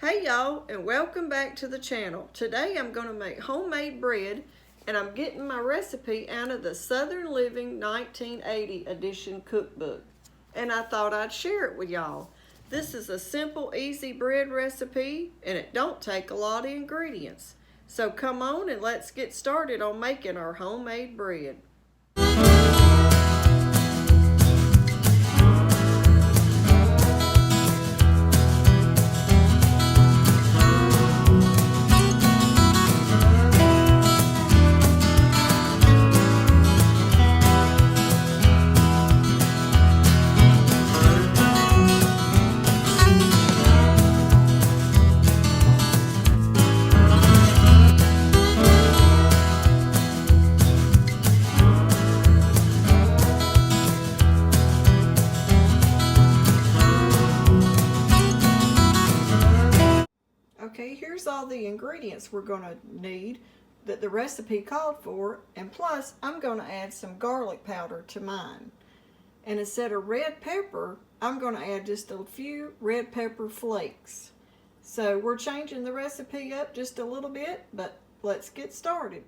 Hey y'all, and welcome back to the channel. Today I'm going to make homemade bread, and I'm getting my recipe out of the Southern Living 1980 edition cookbook. And I thought I'd share it with y'all. This is a simple, easy bread recipe, and it don't take a lot of ingredients. So come on and let's get started on making our homemade bread. Okay, here's all the ingredients we're going to need that the recipe called for, and plus I'm going to add some garlic powder to mine. And instead of red pepper, I'm going to add just a few red pepper flakes. So we're changing the recipe up just a little bit, but let's get started.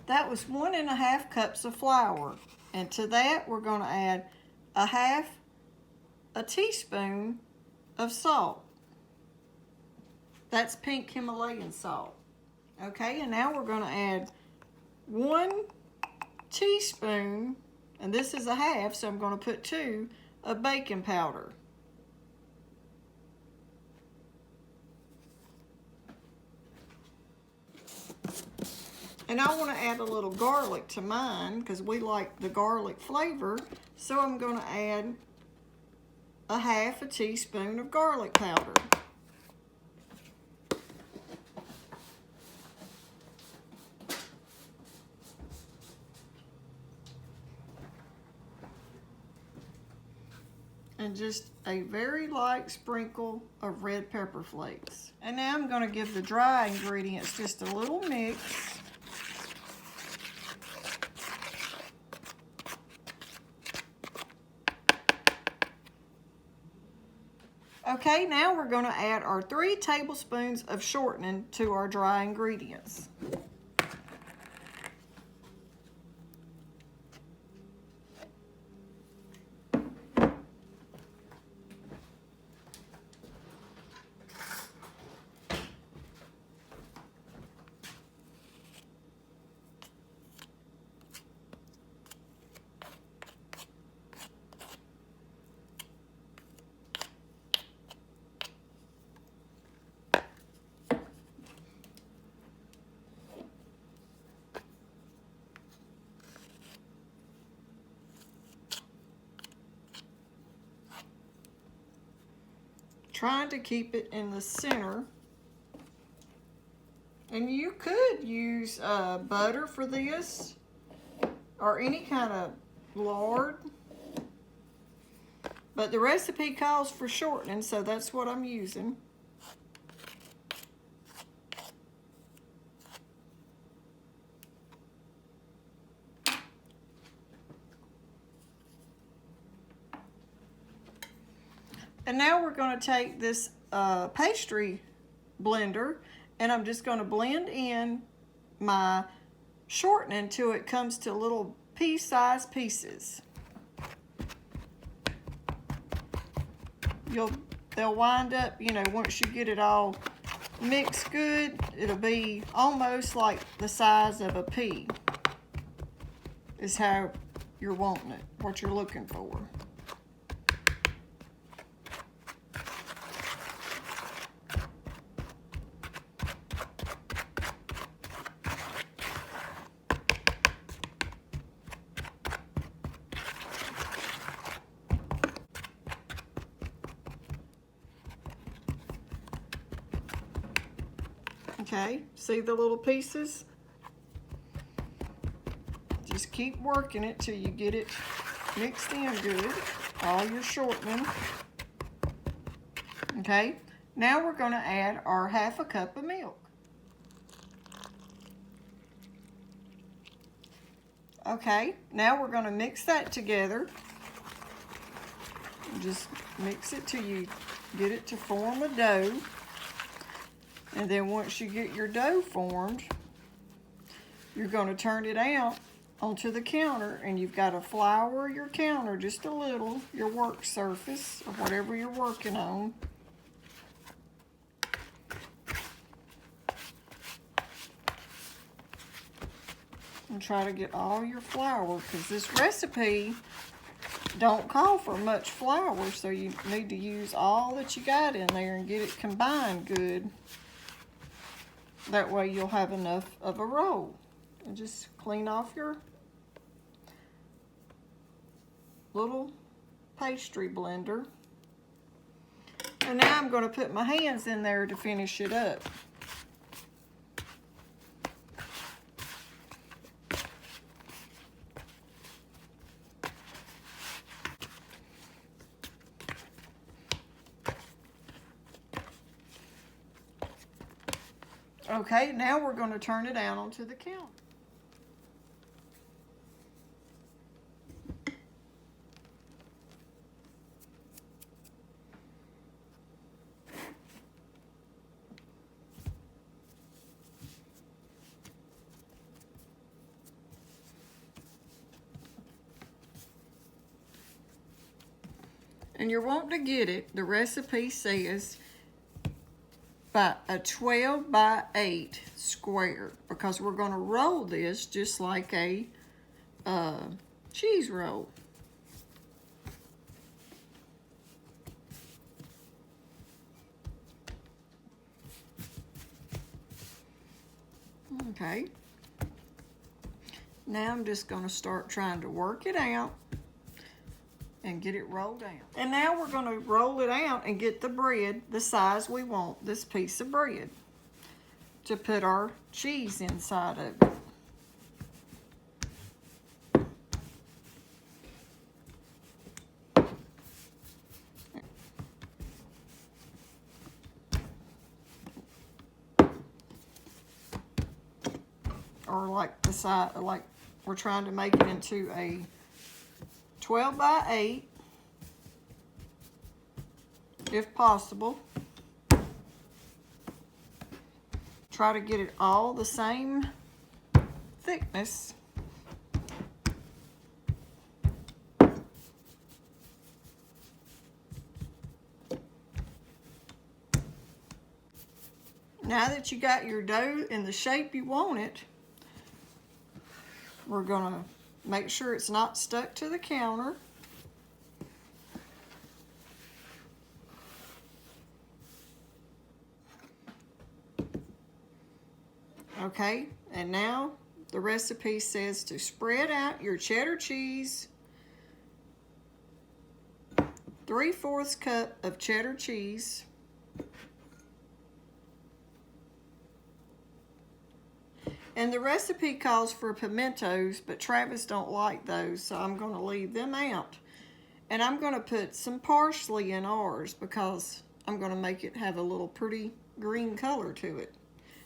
That was 1.5 cups of flour, and to that we're going to add a teaspoon of salt. That's pink Himalayan salt. Okay, and now we're going to add 1 teaspoon, and this is a half, so I'm going to put 2 of baking powder. And I want to add a little garlic to mine because we like the garlic flavor. So I'm going to add a half a teaspoon of garlic powder. And just a very light sprinkle of red pepper flakes. And now I'm going to give the dry ingredients just a little mix. Okay, now we're going to add our 3 tablespoons of shortening to our dry ingredients. Trying to keep it in the center. And you could use butter for this, or any kind of lard. But the recipe calls for shortening, so that's what I'm using. And now we're going to take this pastry blender, and I'm just going to blend in my shortening until it comes to little pea-sized pieces. They'll wind up, once you get it all mixed good, it'll be almost like the size of a pea. Is how you're wanting it, what you're looking for. Okay, see the little pieces? Just keep working it till you get it mixed in good, all your shortening. Okay, now we're going to add our 1/2 cup of milk. Okay, now we're going to mix that together. Just mix it till you get it to form a dough. And then once you get your dough formed, you're going to turn it out onto the counter, and you've got to flour your counter just a little, your work surface or whatever you're working on. And try to get all your flour, because this recipe don't call for much flour, so you need to use all that you got in there and get it combined good. That way you'll have enough of a roll. And just clean off your little pastry blender. And now I'm going to put my hands in there to finish it up. Okay, now we're going to turn it out onto the counter. And you're wanting to get it, the recipe says, by a 12 by 8 square, because we're going to roll this just like a cheese roll. Okay. Now I'm just going to start trying to work it out and get it rolled out. And now we're going to roll it out and get the bread the size we want, this piece of bread, to put our cheese inside of it. Or like the side, like we're trying to make it into a 12 by 8, if possible. Try to get it all the same thickness. Now that you got your dough in the shape you want it, we're going to make sure it's not stuck to the counter. Okay, and now the recipe says to spread out your cheddar cheese, 3/4 cup of cheddar cheese, and the recipe calls for pimentos, but Travis don't like those, so I'm going to leave them out. And I'm going to put some parsley in ours because I'm going to make it have a little pretty green color to it.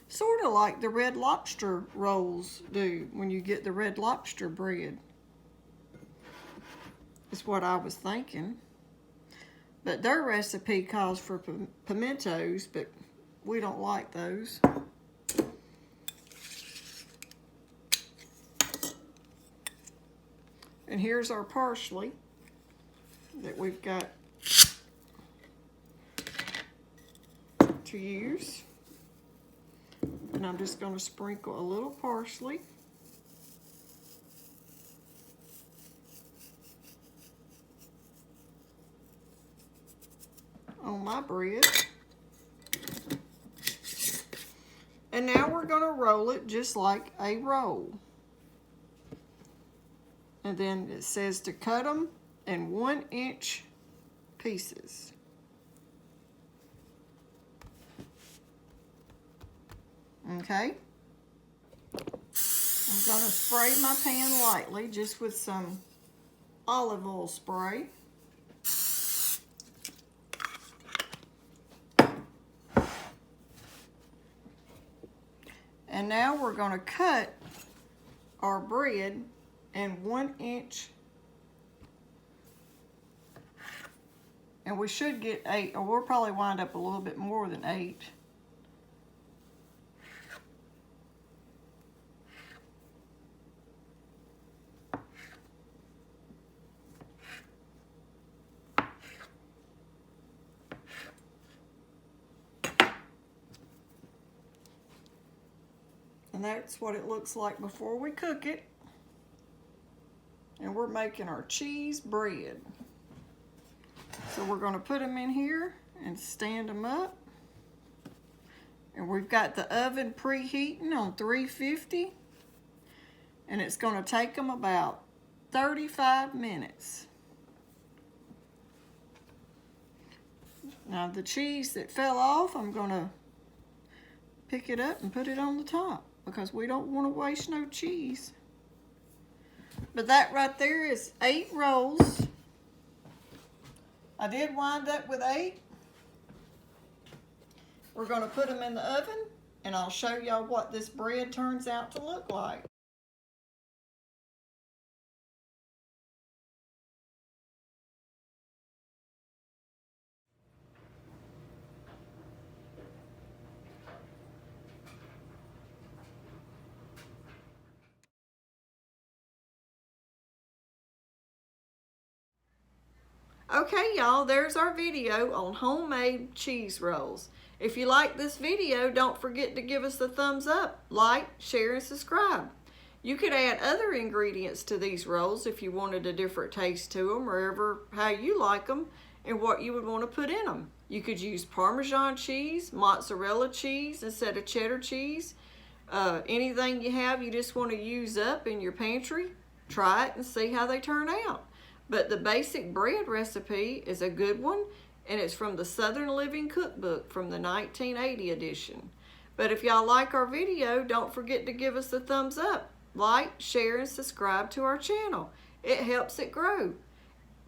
Sort of like the Red Lobster rolls do when you get the Red Lobster bread. That's what I was thinking. But their recipe calls for pimentos, but we don't like those. And here's our parsley that we've got to use. And I'm just going to sprinkle a little parsley. On my bread. And now we're going to roll it just like a roll. And then it says to cut them in 1-inch pieces. Okay. I'm going to spray my pan lightly just with some olive oil spray. And now we're going to cut our bread in 1 inch. And we should get 8, or we'll probably wind up a little bit more than 8. And that's what it looks like before we cook it. And we're making our cheese bread. So we're going to put them in here and stand them up. And we've got the oven preheating on 350. And it's going to take them about 35 minutes. Now the cheese that fell off, I'm going to pick it up and put it on the top because we don't want to waste no cheese. But that right there is 8 rolls. I did wind up with 8. We're going to put them in the oven and I'll show y'all what this bread turns out to look like. Okay, y'all, there's our video on homemade cheese rolls. If you like this video, don't forget to give us a thumbs up, like, share, and subscribe. You could add other ingredients to these rolls if you wanted a different taste to them, or how you like them and what you would want to put in them. You could use Parmesan cheese, mozzarella cheese instead of cheddar cheese. Anything you have you just want to use up in your pantry, try it and see how they turn out. But the basic bread recipe is a good one, and it's from the Southern Living Cookbook from the 1980 edition. But if y'all like our video, don't forget to give us a thumbs up, like, share, and subscribe to our channel. It helps it grow.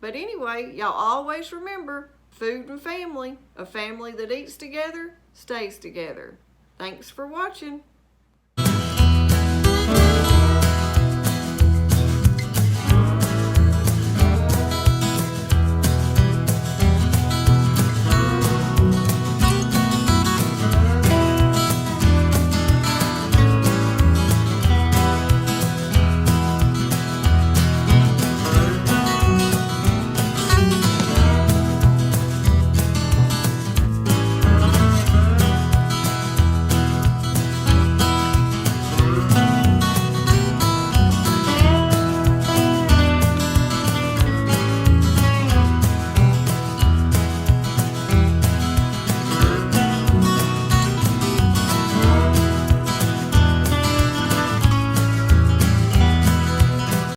But anyway, y'all always remember, food and family, a family that eats together, stays together. Thanks for watching.